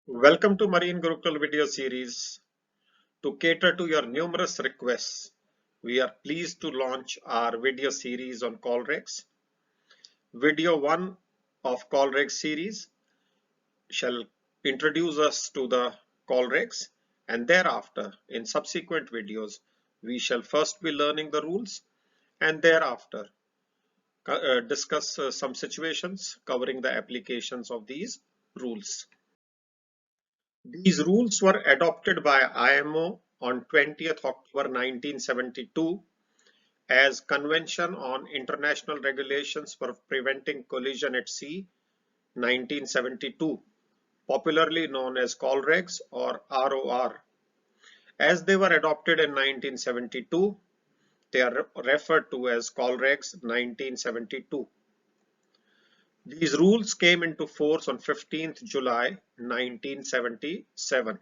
Welcome to Marine Gurukul video series. To cater to your numerous requests, we are pleased to launch our video series on Colregs. Video 1 of Colregs series shall introduce us to the Colregs, and thereafter in subsequent videos we shall first be learning the rules and thereafter discuss some situations covering the applications of these rules. These rules were adopted by IMO on 20th October 1972 as Convention on International Regulations for Preventing Collision at Sea 1972, popularly known as Colregs or ROR. As they were adopted in 1972, they are referred to as Colregs 1972. These rules came into force on 15th July 1977.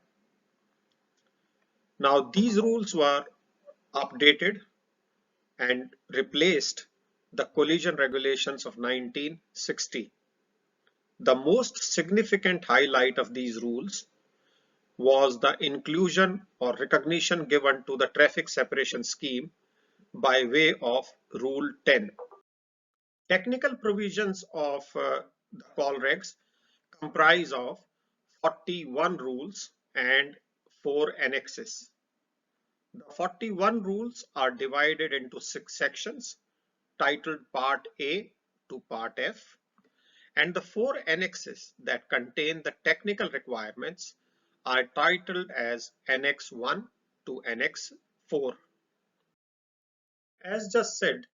Now these rules were updated and replaced the collision regulations of 1960. The most significant highlight of these rules was the inclusion or recognition given to the traffic separation scheme by way of Rule 10. Technical provisions of the Colregs comprise of 41 rules and 4 annexes. The 41 rules are divided into 6 sections titled Part A to Part F, and the 4 annexes that contain the technical requirements are titled as Annex 1 to Annex 4. As just said,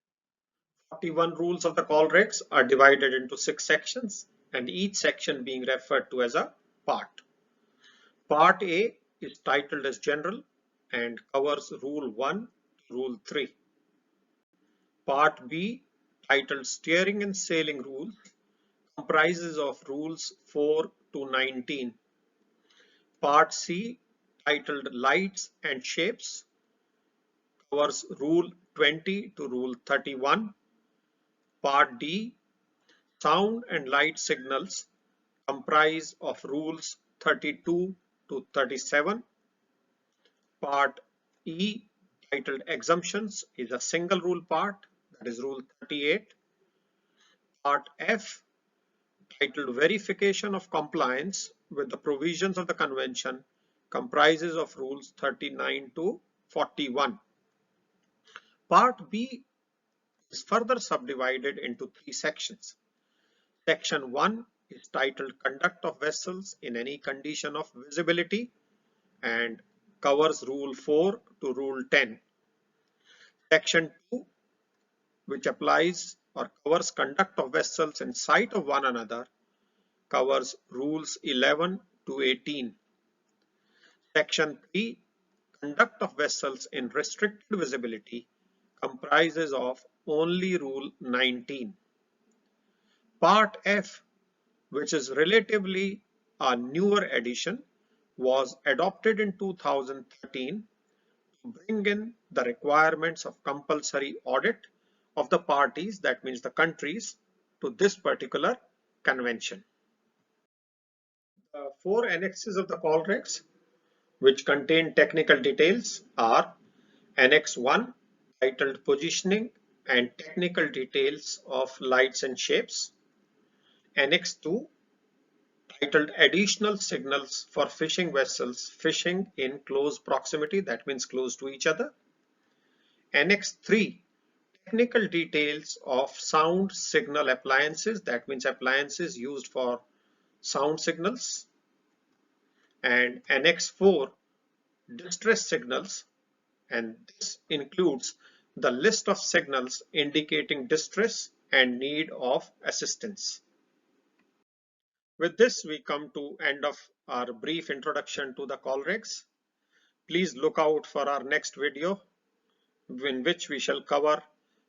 41 rules of the Colregs are divided into 6 sections, and each section being referred to as a part. Part A is titled as General and covers Rule 1 to Rule 3. Part B, titled Steering and Sailing Rules, comprises of Rules 4 to 19. Part C, titled Lights and Shapes, covers Rule 20 to Rule 31. Part D, Sound and Light Signals, comprise of Rules 32 to 37. Part E, titled Exemptions, is a single rule part, that is Rule 38. Part F, titled Verification of Compliance with the Provisions of the Convention, comprises of Rules 39 to 41. Part B is further subdivided into 3 sections. Section 1 is titled Conduct of Vessels in any condition of visibility and covers Rule 4 to Rule 10. Section 2, which applies or covers conduct of vessels in sight of one another, covers Rules 11 to 18. Section 3, Conduct of Vessels in Restricted Visibility, comprises of only Rule 19. Part F, which is relatively a newer addition, was adopted in 2013 to bring in the requirements of compulsory audit of the parties, that means the countries, to this particular convention. The 4 annexes of the Colregs, which contain technical details, are Annex 1, titled Positioning and Technical Details of Lights and Shapes. Annex 2, titled Additional Signals for Fishing Vessels Fishing in Close Proximity, that means close to each other. Annex 3, Technical Details of Sound Signal Appliances, that means appliances used for sound signals. And Annex 4, Distress Signals, and this includes the list of signals indicating distress and need of assistance. With this, we come to end of our brief introduction to the Colregs. Please look out for our next video, in which we shall cover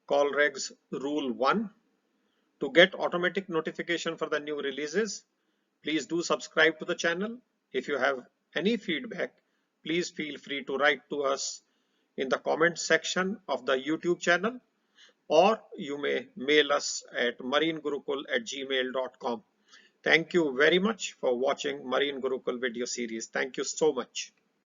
Colregs Rule 1. To get automatic notification for the new releases, please do subscribe to the channel. If you have any feedback, please feel free to write to us in the comment section of the YouTube channel, or you may mail us at marinegurukul@gmail.com. Thank you very much for watching Marine Gurukul video series. Thank you so much.